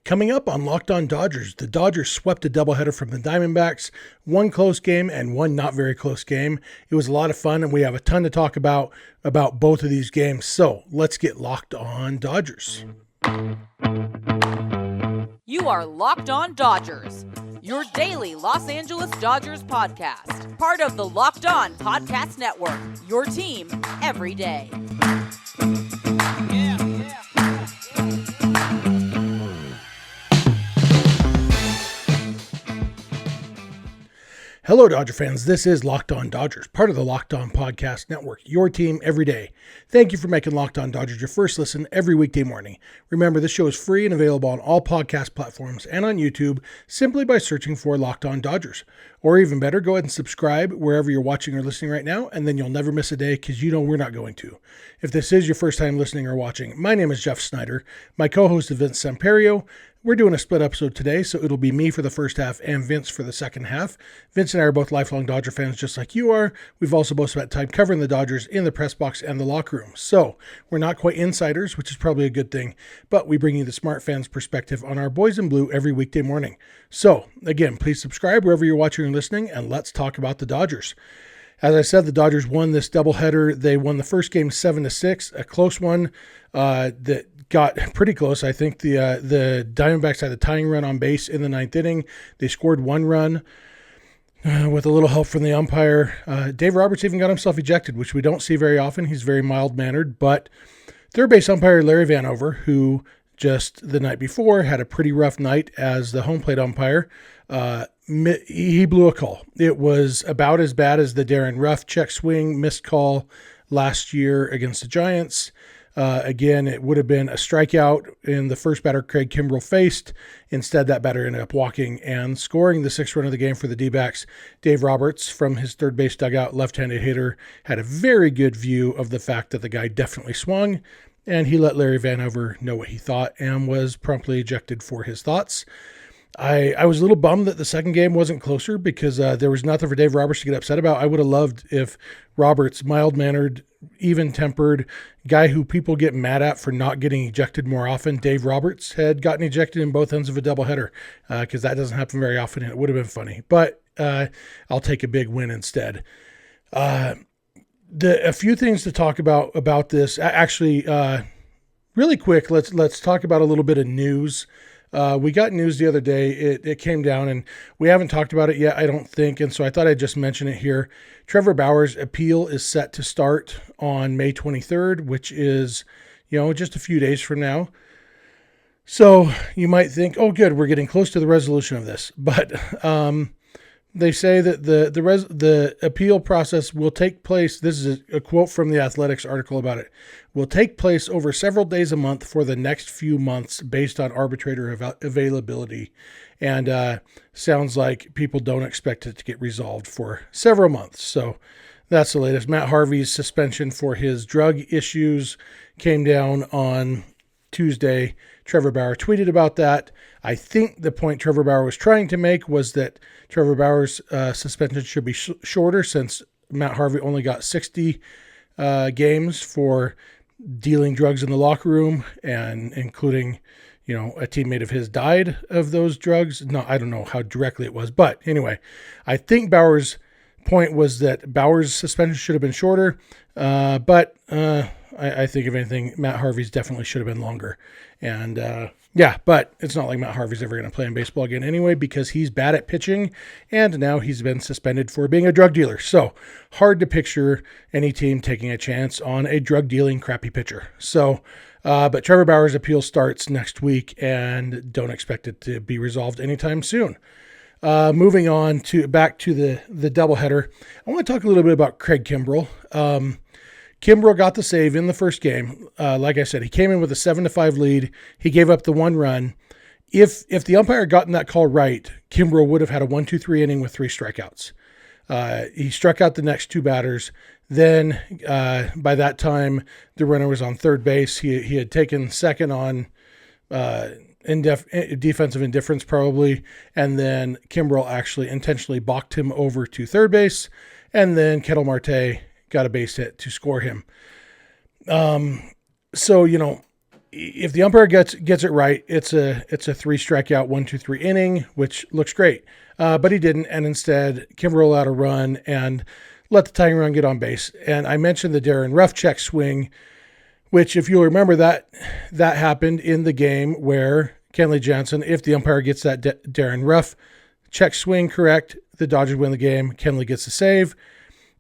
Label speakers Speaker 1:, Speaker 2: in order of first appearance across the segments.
Speaker 1: Coming up on Locked On Dodgers, the Dodgers swept a doubleheader from the Diamondbacks, one close game and one not very close game. It was a lot of fun, and we have a ton to talk about both of these games. So let's get Locked On Dodgers.
Speaker 2: You are Locked On Dodgers, your daily Los Angeles Dodgers podcast. Part of the Locked On Podcast Network, your team every day.
Speaker 1: Hello, Dodger fans. This is Locked On Dodgers, part of the Locked On Podcast Network, your team every day. Thank you for making Locked On Dodgers your first listen every weekday morning. Remember, this show is free and available on all podcast platforms and on YouTube simply by searching for Locked On Dodgers. Or even better, go ahead and subscribe wherever you're watching or listening right now, and then you'll never miss a day because you know we're not going to. If this is your first time listening or watching, my name is Jeff Snider. My co-host is Vince Samperio. We're doing a split episode today, so it'll be me for the first half and Vince for the second half. Vince and I are both lifelong Dodger fans just like you are. We've also both spent time covering the Dodgers in the press box and the locker room. So we're not quite insiders, which is probably a good thing, but we bring you the smart fans' perspective on our boys in blue every weekday morning. So again, please subscribe wherever you're watching or listening, and let's talk about the Dodgers. As I said, the Dodgers won this doubleheader. They won the first game 7-6, a close one that got pretty close. I think the Diamondbacks had a tying run on base in the ninth inning. They scored one run with a little help from the umpire. Dave Roberts even got himself ejected, which we don't see very often. He's very mild-mannered. But third base umpire Larry Vanover, who just the night before had a pretty rough night as the home plate umpire, he blew a call. It was about as bad as the Darren Ruff check swing missed call last year against the Giants. Again, it would have been a strikeout in the first batter Craig Kimbrel faced. Instead, that batter ended up walking and scoring the sixth run of the game for the DBacks. Dave Roberts, from his third base dugout, left-handed hitter, had a very good view of the fact that the guy definitely swung, and he let Larry Vanover know what he thought and was promptly ejected for his thoughts. I was a little bummed that the second game wasn't closer because there was nothing for Dave Roberts to get upset about. I would have loved if Roberts, mild-mannered, even-tempered, guy who people get mad at for not getting ejected more often, Dave Roberts, had gotten ejected in both ends of a doubleheader because that doesn't happen very often, and it would have been funny. But I'll take a big win instead. A few things to talk about this. Actually, really quick, let's talk about a little bit of news. We got news the other day. It came down, and we haven't talked about it yet, I don't think, and so I thought I'd just mention it here. Trevor Bauer's appeal is set to start on May 23rd, which is, just a few days from now. So you might think, oh, good, we're getting close to the resolution of this. But they say that the appeal process will take place. This is a quote from the Athletics article about it. Will take place over several days a month for the next few months based on arbitrator availability. And sounds like people don't expect it to get resolved for several months. So that's the latest. Matt Harvey's suspension for his drug issues came down on Tuesday. Trevor Bauer tweeted about that. I think the point Trevor Bauer was trying to make was that Trevor Bauer's suspension should be shorter since Matt Harvey only got 60 games for dealing drugs in the locker room, and including, a teammate of his died of those drugs. No, I don't know how directly it was, but anyway, I think Bauer's point was that Bauer's suspension should have been shorter, but I think if anything, Matt Harvey's definitely should have been longer. And but it's not like Matt Harvey's ever going to play in baseball again anyway because he's bad at pitching, and now he's been suspended for being a drug dealer. So hard to picture any team taking a chance on a drug-dealing crappy pitcher. So, but Trevor Bauer's appeal starts next week, and don't expect it to be resolved anytime soon. Moving on back to the doubleheader, I want to talk a little bit about Craig Kimbrel. Kimbrel got the save in the first game. Like I said, he came in with a 7-5 lead. He gave up the one run. If the umpire had gotten that call right, Kimbrel would have had a 1-2-3 inning with 3 strikeouts. He struck out the next 2 batters. Then by that time, the runner was on third base. He had taken second on defensive indifference probably, and then Kimbrel actually intentionally balked him over to third base, and then Ketel Marte got a base hit to score him. So, if the umpire gets it right, it's a 3 strikeout, 1-2-3 inning, which looks great. But he didn't, and instead Kimbrel allowed a run and let the tying run get on base. And I mentioned the Darren Ruff check swing, which, if you'll remember, that happened in the game where Kenley Jansen, if the umpire gets that Darren Ruff check swing correct, the Dodgers win the game. Kenley gets the save.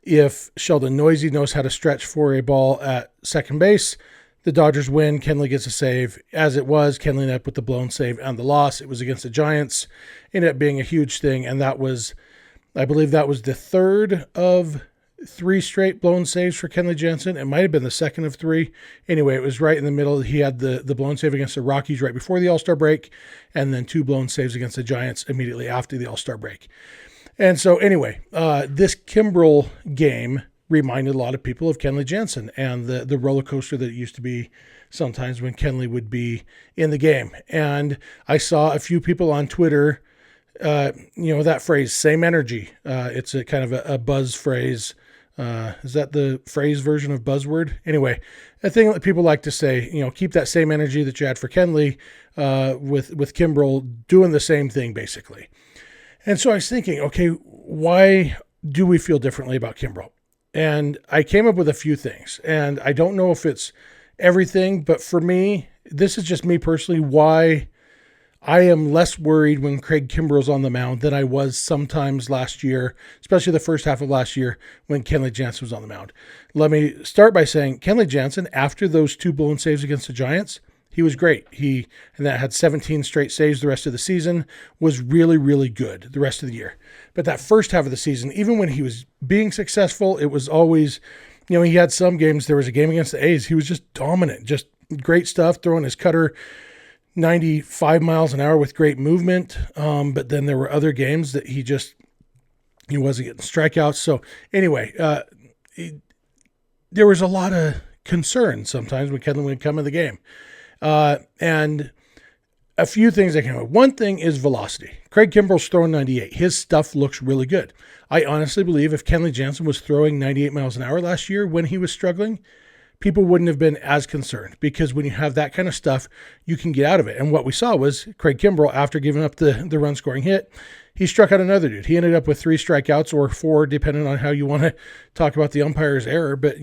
Speaker 1: If Sheldon Noisy knows how to stretch for a ball at second base, the Dodgers win. Kenley gets a save. As it was, Kenley ended up with the blown save and the loss. It was against the Giants. Ended up being a huge thing, and that was, I believe that was the third of 3 straight blown saves for Kenley Jansen. It might have been the second of 3. Anyway, it was right in the middle. He had the blown save against the Rockies right before the All-Star break, and then 2 blown saves against the Giants immediately after the All-Star break. And so anyway, this Kimbrel game reminded a lot of people of Kenley Jansen and the roller coaster that it used to be sometimes when Kenley would be in the game. And I saw a few people on Twitter, that phrase, same energy. It's a kind of a buzz phrase. Is that the phrase version of buzzword? Anyway, a thing that people like to say, keep that same energy that you had for Kenley with Kimbrel doing the same thing, basically. And so I was thinking, okay, why do we feel differently about Kimbrel? And I came up with a few things, and I don't know if it's everything, but for me, this is just me personally, why I am less worried when Craig Kimbrel's on the mound than I was sometimes last year, especially the first half of last year when Kenley Jansen was on the mound. Let me start by saying Kenley Jansen, after those 2 blown saves against the Giants, he was great. And that had 17 straight saves the rest of the season, was really, really good the rest of the year. But that first half of the season, even when he was being successful, it was always, he had some games. There was a game against the A's. He was just dominant, just great stuff, throwing his cutter 95 miles an hour with great movement. But then there were other games that he wasn't getting strikeouts. So anyway, there was a lot of concern sometimes when Kenley would come in the game. And a few things that came up. One thing is velocity. Craig Kimbrel's throwing 98. His stuff looks really good. I honestly believe if Kenley Jansen was throwing 98 miles an hour last year when he was struggling, people wouldn't have been as concerned, because when you have that kind of stuff, you can get out of it. And what we saw was Craig Kimbrel, after giving up the run scoring hit, he struck out another dude. He ended up with 3 strikeouts, or 4, depending on how you want to talk about the umpire's error. But,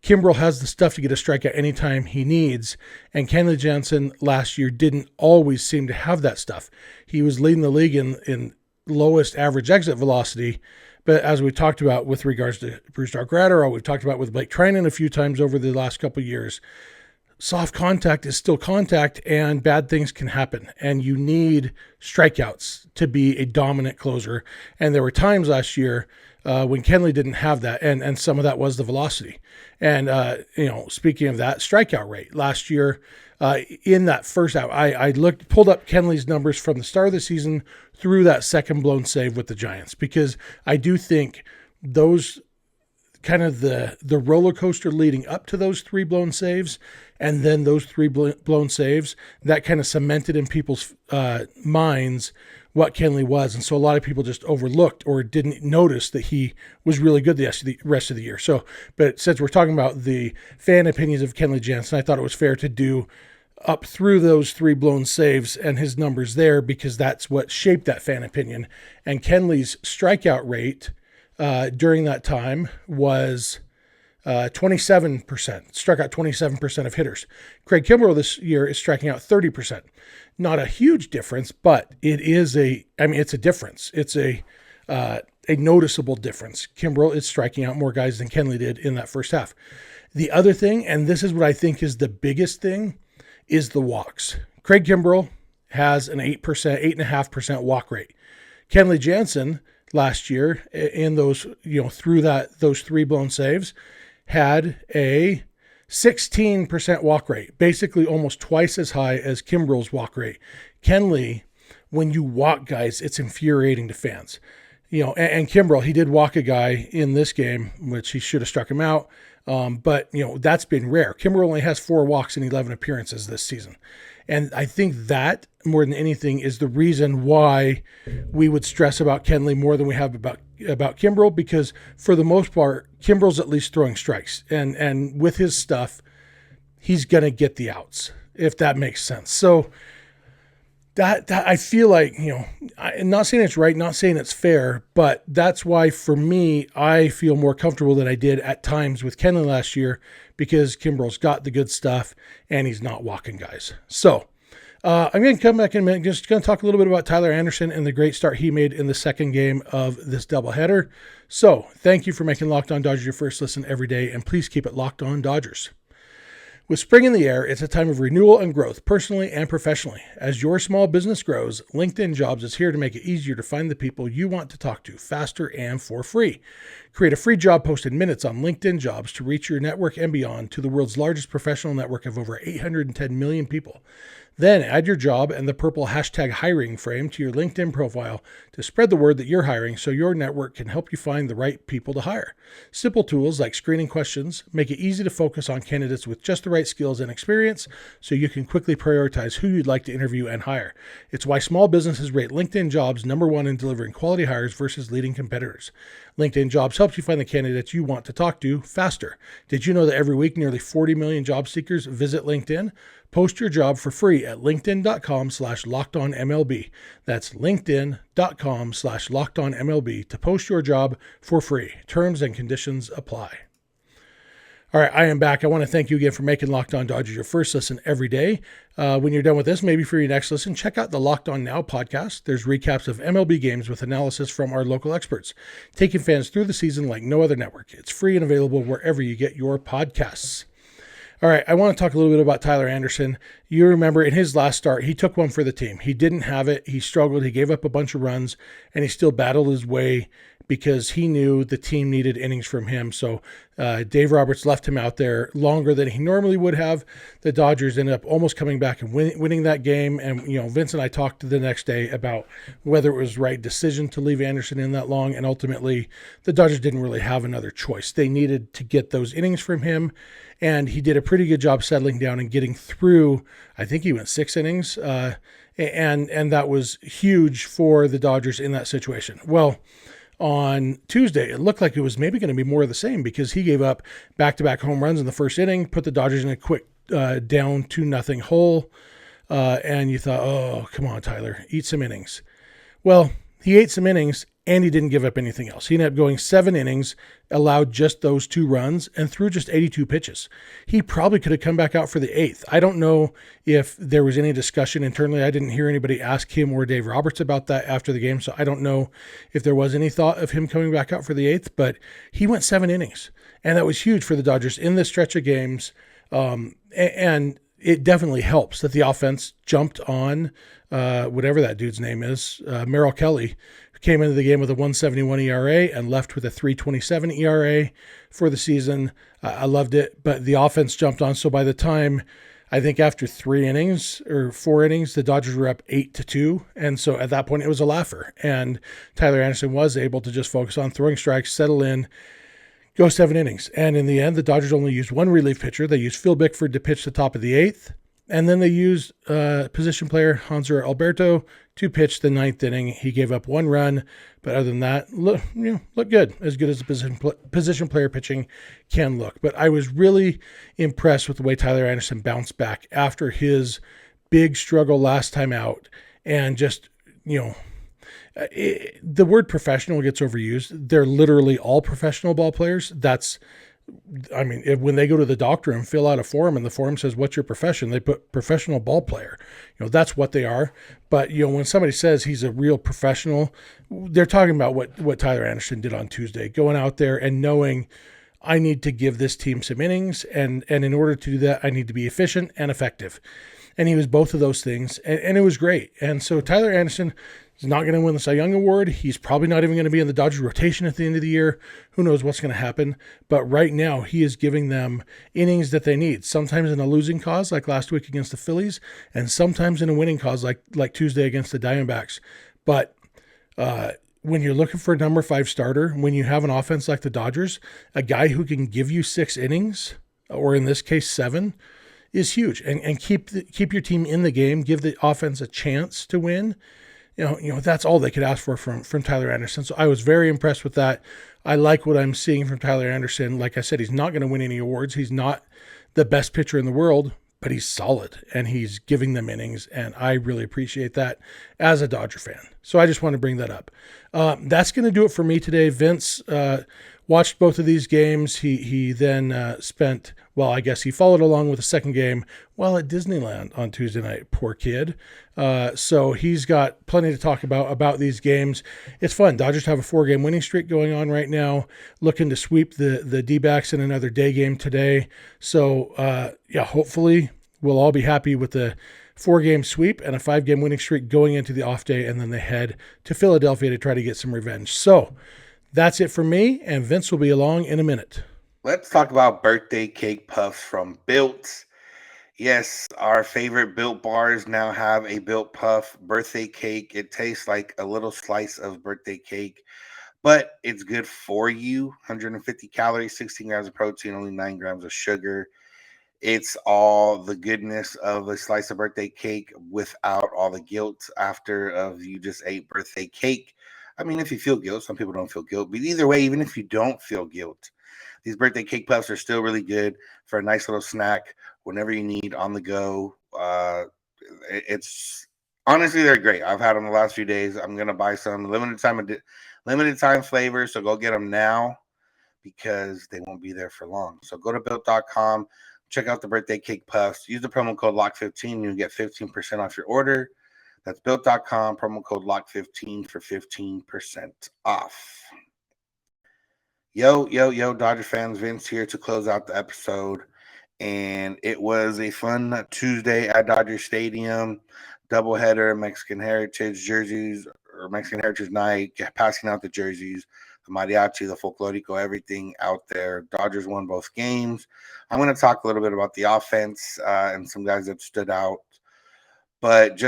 Speaker 1: Kimbrel has the stuff to get a strikeout anytime he needs, and Kenley Jansen last year didn't always seem to have that stuff. He was leading the league in lowest average exit velocity, but as we talked about with regards to Brusdar Graterol, we've talked about with Blake Treinen a few times over the last couple of years, soft contact is still contact, and bad things can happen, and you need strikeouts to be a dominant closer. And there were times last year when Kenley didn't have that, and some of that was the velocity. And, speaking of that, strikeout rate last year, in that first half, I pulled up Kenley's numbers from the start of the season through that second blown save with the Giants, because I do think those kind of the roller coaster leading up to those 3 blown saves, and then those 3 blown saves, that kind of cemented in people's minds what Kenley was. And so a lot of people just overlooked or didn't notice that he was really good the rest of the year. So, but since we're talking about the fan opinions of Kenley Jansen, I thought it was fair to do up through those 3 blown saves and his numbers there, because that's what shaped that fan opinion. And Kenley's strikeout rate during that time was 27%, struck out 27% of hitters. Craig Kimbrel this year is striking out 30%. Not a huge difference, but it is it's a difference. It's a noticeable difference. Kimbrel is striking out more guys than Kenley did in that first half. The other thing, and this is what I think is the biggest thing, is the walks. Craig Kimbrel has an 8.5% walk rate. Kenley Jansen last year in those, through those 3 blown saves, had a 16% walk rate, basically almost twice as high as Kimbrel's walk rate. Kenley, when you walk guys, it's infuriating to fans. And Kimbrel, he did walk a guy in this game, which he should have struck him out. But that's been rare. Kimbrel only has 4 walks in 11 appearances this season. And I think that, more than anything, is the reason why we would stress about Kenley more than we have about Kimbrel, because for the most part, Kimbrel's at least throwing strikes. And with his stuff, he's going to get the outs. if that makes sense. So that I feel like, I'm not saying it's right, not saying it's fair, but that's why for me, I feel more comfortable than I did at times with Kenley last year because Kimbrel's got the good stuff and he's not walking guys. So I'm going to come back in a minute, just going to talk a little bit about Tyler Anderson and the great start he made in the second game of this doubleheader. So thank you for making Locked On Dodgers your first listen every day, and please keep it Locked On Dodgers. With spring in the air, it's a time of renewal and growth, personally and professionally. As your small business grows, LinkedIn Jobs is here to make it easier to find the people you want to talk to faster and for free. Create a free job post in minutes on LinkedIn Jobs to reach your network and beyond to the world's largest professional network of over 810 million people. Then add your job and the purple hashtag hiring frame to your LinkedIn profile to spread the word that you're hiring so your network can help you find the right people to hire. Simple tools like screening questions make it easy to focus on candidates with just the right skills and experience so you can quickly prioritize who you'd like to interview and hire. It's why small businesses rate LinkedIn Jobs #1 in delivering quality hires versus leading competitors. LinkedIn Jobs helps you find the candidates you want to talk to faster. Did you know that every week nearly 40 million job seekers visit LinkedIn? Post your job for free at linkedin.com/lockedonmlb. That's linkedin.com/lockedonmlb to post your job for free. Terms and conditions apply. All right, I am back. I want to thank you again for making Locked On Dodgers your first listen every day. When you're done with this, maybe for your next listen, check out the Locked On Now podcast. There's recaps of MLB games with analysis from our local experts, taking fans through the season like no other network. It's free and available wherever you get your podcasts. All right, I want to talk a little bit about Tyler Anderson. You remember in his last start, he took one for the team. He didn't have it. He struggled. He gave up a bunch of runs, and he still battled his way because he knew the team needed innings from him. So Dave Roberts left him out there longer than he normally would have. The Dodgers ended up almost coming back and winning that game. And, Vince and I talked the next day about whether it was the right decision to leave Anderson in that long. And ultimately, the Dodgers didn't really have another choice. They needed to get those innings from him. And he did a pretty good job settling down and getting through. I think he went 6 innings. And that was huge for the Dodgers in that situation. Well, on Tuesday, it looked like it was maybe going to be more of the same because he gave up back-to-back home runs in the first inning, put the Dodgers in a quick down 2-0 hole. And you thought, oh, come on, Tyler, eat some innings. Well, he ate some innings and he didn't give up anything else. He ended up going 7 innings, allowed just those 2 runs, and threw just 82 pitches. He probably could have come back out for the 8th. I don't know if there was any discussion internally. I didn't hear anybody ask him or Dave Roberts about that after the game, so I don't know if there was any thought of him coming back out for the 8th, but he went 7 innings, and that was huge for the Dodgers in this stretch of games, and it definitely helps that the offense jumped on whatever that dude's name is, Merrill Kelly, came into the game with a 1.71 ERA and left with a 3.27 ERA for the season. I loved it, but the offense jumped on. So by the time, I think after 3 innings or 4 innings, the Dodgers were up 8-2. And so at that point, it was a laugher. And Tyler Anderson was able to just focus on throwing strikes, settle in, go 7 innings. And in the end, the Dodgers only used 1 relief pitcher. They used Phil Bickford to pitch the top of the 8th. And then they used position player Hanser Alberto to pitch the 9th inning. He gave up 1 run, but other than that, looked good as a position player pitching can look. But I was really impressed with the way Tyler Anderson bounced back after his big struggle last time out, and just the word professional gets overused. They're literally all professional ball players. When they go to the doctor and fill out a form and the form says, what's your profession? They put professional ball player. That's what they are. But, when somebody says he's a real professional, they're talking about what Tyler Anderson did on Tuesday, going out there and knowing I need to give this team some innings. And in order to do that, I need to be efficient and effective. And he was both of those things. And it was great. And so Tyler Anderson is not going to win the Cy Young Award. He's probably not even going to be in the Dodgers rotation at the end of the year. Who knows what's going to happen. But right now, he is giving them innings that they need, sometimes in a losing cause like last week against the Phillies, and sometimes in a winning cause like Tuesday against the Diamondbacks. But when you're looking for a number 5 starter, when you have an offense like the Dodgers, a guy who can give you 6 innings, or in this case 7, is huge. And keep your team in the game, give the offense a chance to win. That's all they could ask for from Tyler Anderson. So I was very impressed with that. I like what I'm seeing from Tyler Anderson. Like I said, he's not going to win any awards. He's not the best pitcher in the world, but he's solid and he's giving them innings, and I really appreciate that as a Dodger fan. So I just want to bring that up. That's going to do it for me today. Vince watched both of these games. He then spent, well, I guess he followed along with the second game while at Disneyland on Tuesday night. Poor kid. So he's got plenty to talk about these games. It's fun. Dodgers have a 4-game winning streak going on right now, looking to sweep the D-backs in another day game today. So, hopefully we'll all be happy with the 4-game sweep and a 5-game winning streak going into the off day, and then they head to Philadelphia to try to get some revenge. So that's it for me, and Vince will be along in a minute.
Speaker 3: Let's talk about birthday cake puffs from Built. Yes, our favorite Built bars now have a Built Puff birthday cake. It tastes like a little slice of birthday cake, but it's good for you. 150 calories, 16 grams of protein, only 9 grams of sugar. It's all the goodness of a slice of birthday cake without all the guilt after of you just ate birthday cake. I mean, if you feel guilt, some people don't feel guilt, but either way, even if you don't feel guilt, these birthday cake puffs are still really good for a nice little snack whenever you need on the go. It's honestly, they're great. I've had them the last few days. I'm gonna buy some limited time flavors, so go get them now because they won't be there for long. So go to built.com, check out the birthday cake puffs. Use the promo code LOCK15, and you'll get 15% off your order. That's built.com, promo code LOCK15 for 15% off. Yo, Dodger fans, Vince here to close out the episode. And it was a fun Tuesday at Dodger Stadium. Doubleheader, Mexican Heritage jerseys, or Mexican Heritage Night, passing out the jerseys, the mariachi, the folklorico, everything out there. Dodgers won both games. I'm going to talk a little bit about the offense and some guys that stood out. But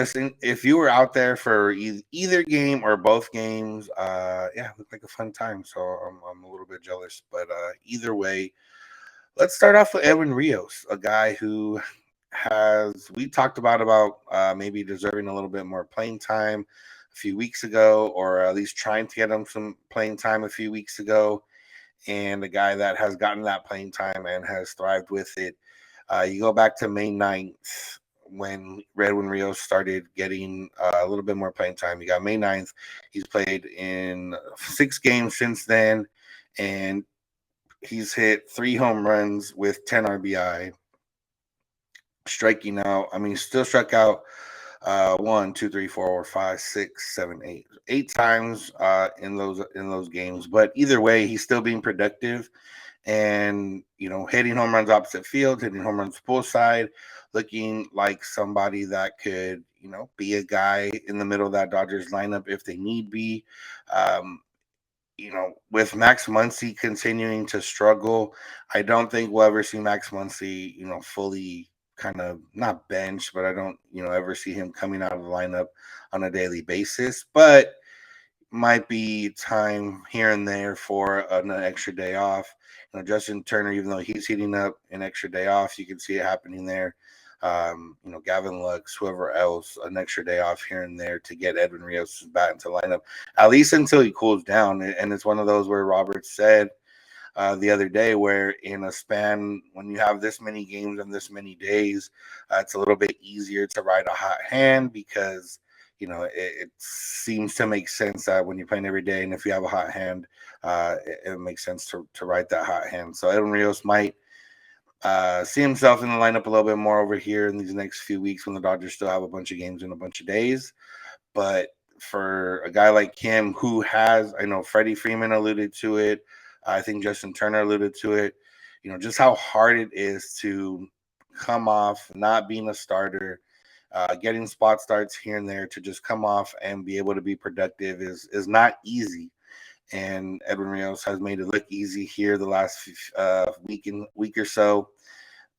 Speaker 3: if you were out there for either game or both games, it looked like a fun time. So I'm a little bit jealous. But either way, let's start off with Edwin Rios, a guy who we talked about maybe deserving a little bit more playing time a few weeks ago, or at least trying to get him some playing time a few weeks ago. And a guy that has gotten that playing time and has thrived with it. You go back to May 9th. When Edwin Rios started getting a little bit more playing time. You got May 9th. He's played in 6 games since then, and he's hit 3 home runs with 10 RBI. Striking out. I mean, he still struck out 1, 2, 3, 4, 5, 6, 7, 8 times in those games. But either way, he's still being productive. And, hitting home runs opposite field, hitting home runs full side, looking like somebody that could, be a guy in the middle of that Dodgers lineup if they need be. With Max Muncy continuing to struggle, I don't think we'll ever see Max Muncy, fully kind of not benched, but I don't, ever see him coming out of the lineup on a daily basis. But might be time here and there for an extra day off. Justin Turner, even though he's heating up an extra day off, you can see it happening there. Gavin Lux, whoever else, an extra day off here and there to get Edwin Rios back into lineup, at least until he cools down. And it's one of those where Robert said the other day, where in a span, when you have this many games and this many days, it's a little bit easier to ride a hot hand because it seems to make sense that when you're playing every day, and if you have a hot hand, it makes sense to ride that hot hand. So Edwin Rios might see himself in the lineup a little bit more over here in these next few weeks when the Dodgers still have a bunch of games in a bunch of days. But for a guy like him who has, I know Freddie Freeman alluded to it, I think Justin Turner alluded to it, just how hard it is to come off not being a starter, getting spot starts here and there, to just come off and be able to be productive is not easy. And Edwin Rios has made it look easy here the last week or so.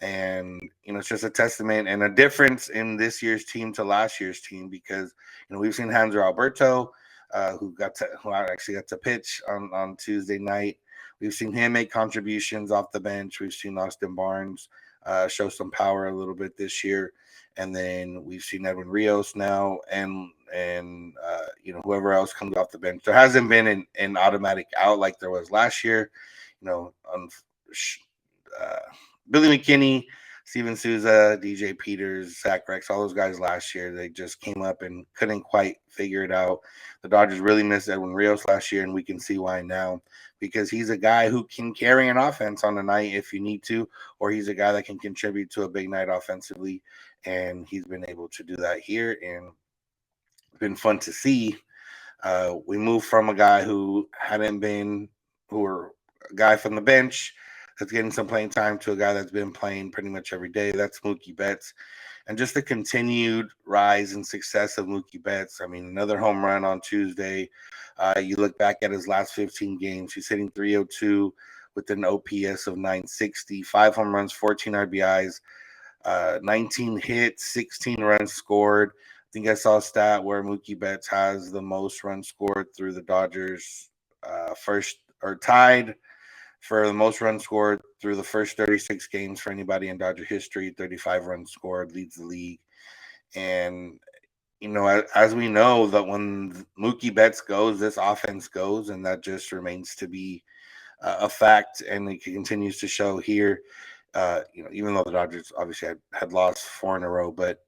Speaker 3: And, it's just a testament and a difference in this year's team to last year's team, because, we've seen Hanser Alberto, who actually got to pitch on Tuesday night. We've seen him make contributions off the bench. We've seen Austin Barnes show some power a little bit this year. And then we've seen Edwin Rios now and whoever else comes off the bench. There hasn't been an automatic out like there was last year. Billy McKinney Steven Souza, DJ Peters, Zach Rex, all those guys last year, they just came up and couldn't quite figure it out. The Dodgers really missed Edwin Rios last year, and we can see why now, because he's a guy who can carry an offense on the night if you need to, or he's a guy that can contribute to a big night offensively, and he's been able to do that here, and it's been fun to see. We moved from a guy who were a guy from the bench that's getting some playing time to a guy that's been playing pretty much every day. That's Mookie Betts. And just the continued rise and success of Mookie Betts. I mean, another home run on Tuesday. You look back at his last 15 games, he's hitting 302 with an OPS of 960, 5 home runs, 14 RBIs, 19 hits, 16 runs scored. I think I saw a stat where Mookie Betts has the most runs scored through the Dodgers tied for the most runs scored through the first 36 games for anybody in Dodger history. 35 runs scored, leads the league. And, as we know, that when Mookie Betts goes, this offense goes, and that just remains to be a fact, and it continues to show here. Even though the Dodgers obviously had lost 4 in a row, but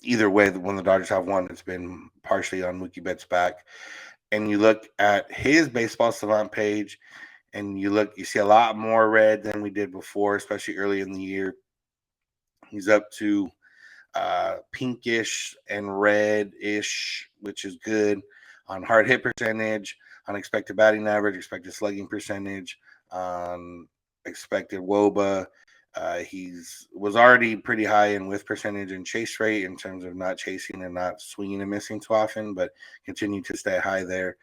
Speaker 3: either way, when the Dodgers have won, it's been partially on Mookie Betts' back. And you look at his Baseball Savant page, and you see a lot more red than we did before, especially early in the year. He's up to pinkish and red-ish, which is good on hard hit percentage, on expected batting average, expected slugging percentage, on expected WOBA. Was already pretty high in whiff percentage and chase rate in terms of not chasing and not swinging and missing too often, but continued to stay high there.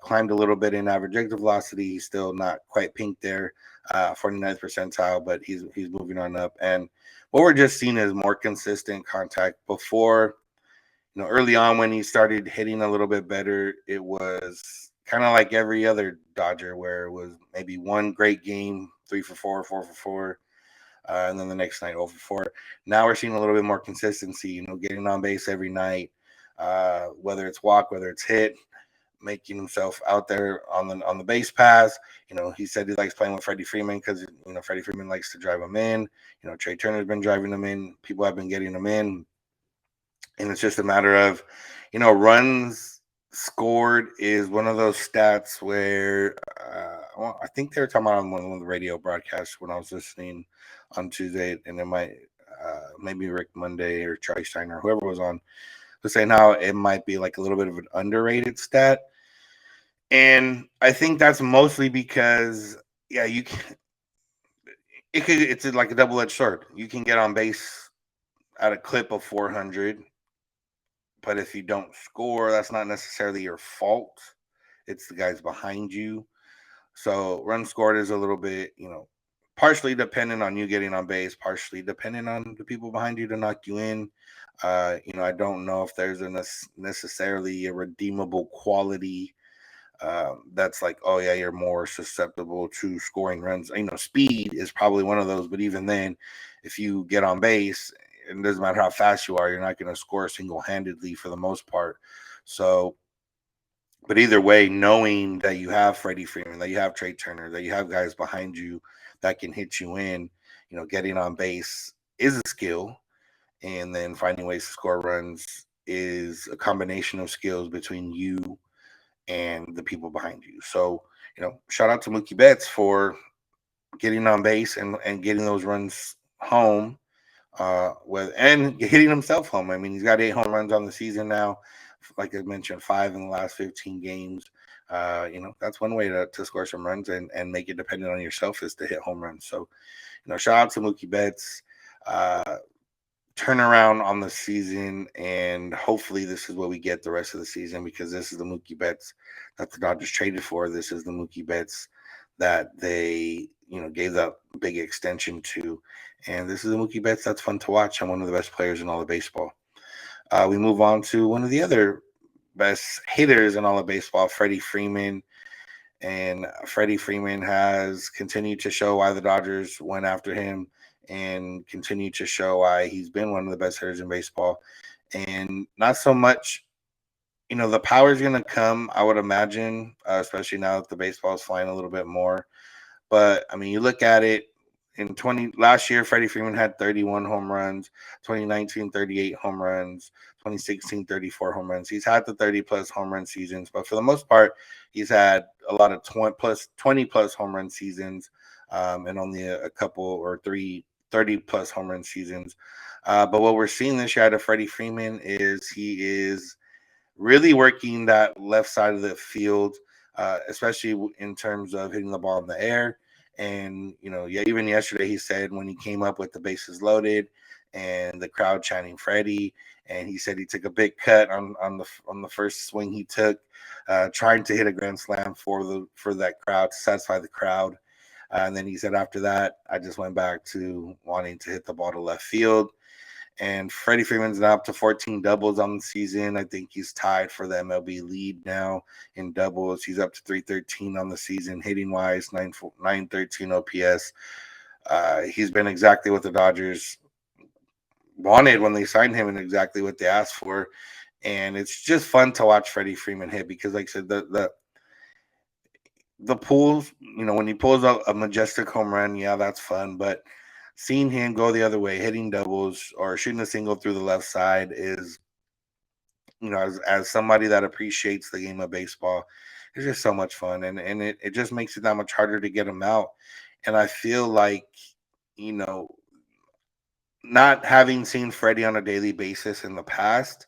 Speaker 3: Climbed a little bit in average exit velocity. He's still not quite pink there, 49th percentile, but he's moving on up. And what we're just seeing is more consistent contact. Before, early on when he started hitting a little bit better, it was kind of like every other Dodger where it was maybe one great game, 3 for 4, 4 for 4. And then the next night, 0 for 4. Now we're seeing a little bit more consistency, getting on base every night, whether it's walk, whether it's hit, making himself out there on the base pass. He said he likes playing with Freddie Freeman because, Freddie Freeman likes to drive him in. Trey Turner's been driving him in. People have been getting him in. And it's just a matter of, runs scored is one of those stats where I think they were talking about on one of the radio broadcasts when I was listening on Tuesday, and it might maybe Rick Monday or Charlie Steiner or whoever was on was saying how it might be like a little bit of an underrated stat. And I think that's mostly because, it's like a double-edged sword. You can get on base at a clip of 400, but if you don't score, that's not necessarily your fault. It's the guys behind you. So run scored is a little bit, partially dependent on you getting on base, partially dependent on the people behind you to knock you in. I don't know if there's necessarily a redeemable quality that's like, oh yeah, you're more susceptible to scoring runs. Speed is probably one of those, but even then, if you get on base, it doesn't matter how fast you are, you're not going to score single-handedly for the most part. So, but either way, knowing that you have Freddie Freeman, that you have Trey Turner, that you have guys behind you that can hit you in, getting on base is a skill. And then finding ways to score runs is a combination of skills between you and the people behind you. So, shout out to Mookie Betts for getting on base and getting those runs home and hitting himself home. I mean, he's got 8 home runs on the season now. Like I mentioned, 5 in the last 15 games. That's one way to score some runs and make it dependent on yourself is to hit home runs. So, shout out to Mookie Betts. Turnaround on the season, and hopefully this is what we get the rest of the season, because this is the Mookie Betts that the Dodgers traded for. This is the Mookie Betts that they gave that big extension to, and this is the Mookie Betts that's fun to watch and one of the best players in all of baseball. We move on to one of the other best hitters in all of baseball, Freddie Freeman. And Freddie Freeman has continued to show why the Dodgers went after him and continue to show why he's been one of the best hitters in baseball. And not so much, the power is going to come, I would imagine, especially now that the baseball is flying a little bit more. But, I mean, you look at it, last year, Freddie Freeman had 31 home runs, 2019, 38 home runs, 2016, 34 home runs. He's had the 30-plus home run seasons, but for the most part, he's had a lot of 20-plus home run seasons, and only a couple or 30-plus home run seasons. But what we're seeing this year out of Freddie Freeman is he is really working that left side of the field, especially in terms of hitting the ball in the air. And, even yesterday he said when he came up with the bases loaded and the crowd chanting Freddie, and he said he took a big cut on the first swing he took, trying to hit a grand slam for that crowd, to satisfy the crowd. And then he said after that, I just went back to wanting to hit the ball to left field. And Freddie Freeman's now up to 14 doubles on the season. I think he's tied for the MLB lead now in doubles. He's up to 313 on the season, hitting wise, 913 OPS. He's been exactly what the Dodgers wanted when they signed him and exactly what they asked for. And it's just fun to watch Freddie Freeman hit because, like I said, the pulls, when he pulls out a majestic home run, yeah, that's fun. But seeing him go the other way, hitting doubles or shooting a single through the left side is, as somebody that appreciates the game of baseball, it's just so much fun. And it just makes it that much harder to get him out. And I feel like, not having seen Freddie on a daily basis in the past,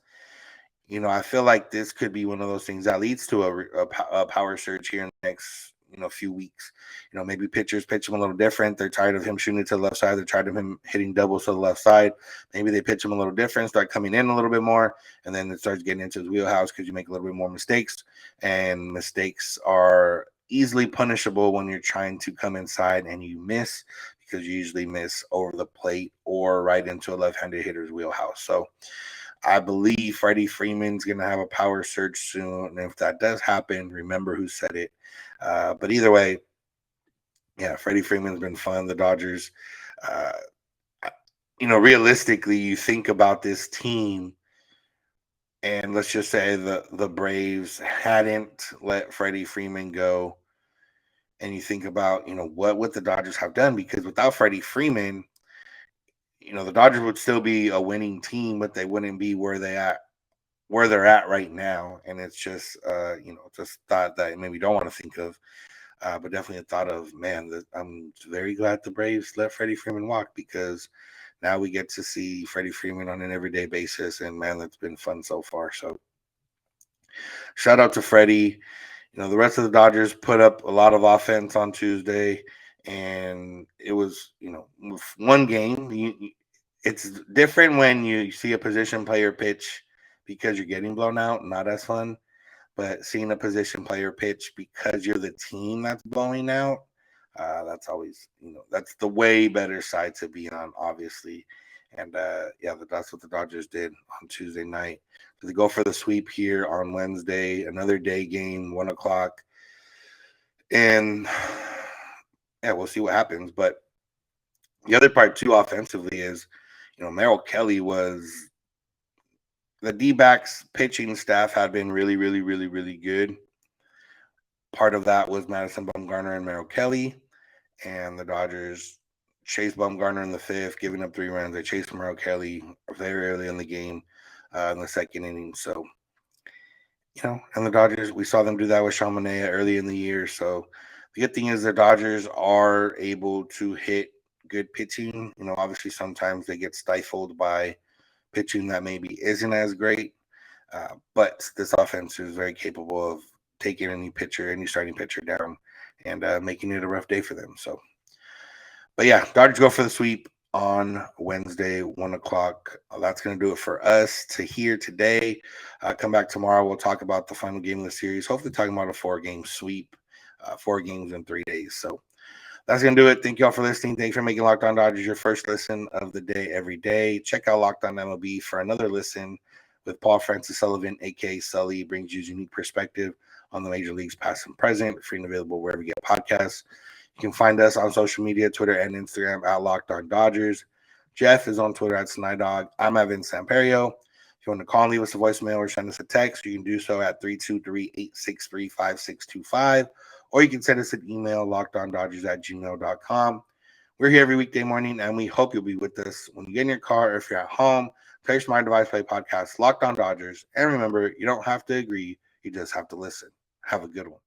Speaker 3: I feel like this could be one of those things that leads to a power surge here in the next, few weeks. Maybe pitchers pitch him a little different. They're tired of him shooting to the left side. They're tired of him hitting doubles to the left side. Maybe they pitch him a little different, start coming in a little bit more, and then it starts getting into his wheelhouse because you make a little bit more mistakes. And mistakes are easily punishable when you're trying to come inside and you miss, because you usually miss over the plate or right into a left-handed hitter's wheelhouse. So I believe Freddie Freeman's going to have a power surge soon. And if that does happen, remember who said it. But either way, yeah, Freddie Freeman's been fun. The Dodgers, realistically, you think about this team, and let's just say the Braves hadn't let Freddie Freeman go. And you think about, what would the Dodgers have done? Because without Freddie Freeman, the Dodgers would still be a winning team, but they wouldn't be where they're at right now. And it's just, just thought that maybe don't want to think of, but definitely a thought of, man, I'm very glad the Braves let Freddie Freeman walk, because now we get to see Freddie Freeman on an everyday basis. And man, that's been fun so far. So shout out to Freddie. The rest of the Dodgers put up a lot of offense on Tuesday. And it was, one game. It's different when you see a position player pitch because you're getting blown out, not as fun. But seeing a position player pitch because you're the team that's blowing out, that's always, that's the way better side to be on, obviously. And that's what the Dodgers did on Tuesday night. They go for the sweep here on Wednesday, another day game, 1:00. And yeah, we'll see what happens. But the other part too, offensively, is, Merrill Kelly was, the DBacks pitching staff had been really, really, really, really good. Part of that was Madison Bumgarner and Merrill Kelly, and the Dodgers chased Bumgarner in the fifth, giving up 3 runs. They chased Merrill Kelly very early in the game, in the second inning. So, and the Dodgers, we saw them do that with Sean Manaea early in the year. So the good thing is the Dodgers are able to hit good pitching. Obviously sometimes they get stifled by pitching that maybe isn't as great. But this offense is very capable of taking any starting pitcher down and making it a rough day for them. So, but yeah, Dodgers go for the sweep on Wednesday, 1:00. That's going to do it for us to here today. Come back tomorrow. We'll talk about the final game of the series. Hopefully talking about a 4-game sweep, 4 games in 3 days. So that's going to do it. Thank you all for listening. Thanks for making Locked On Dodgers your first listen of the day every day. Check out Locked On MLB for another listen with Paul Francis Sullivan, a.k.a. Sully. Brings you unique perspective on the major leagues past and present. Free and available wherever you get podcasts. You can find us on social media, Twitter and Instagram at Locked On Dodgers. Jeff is on Twitter at Snider. I'm Edwin Samperio. If you want to call and leave us a voicemail or send us a text, you can do so at 323-863-5625. Or you can send us an email, lockedondodgers@gmail.com. We're here every weekday morning, and we hope you'll be with us when you get in your car or if you're at home. Play Smart Device Play Podcast, Locked On Dodgers. And remember, you don't have to agree. You just have to listen. Have a good one.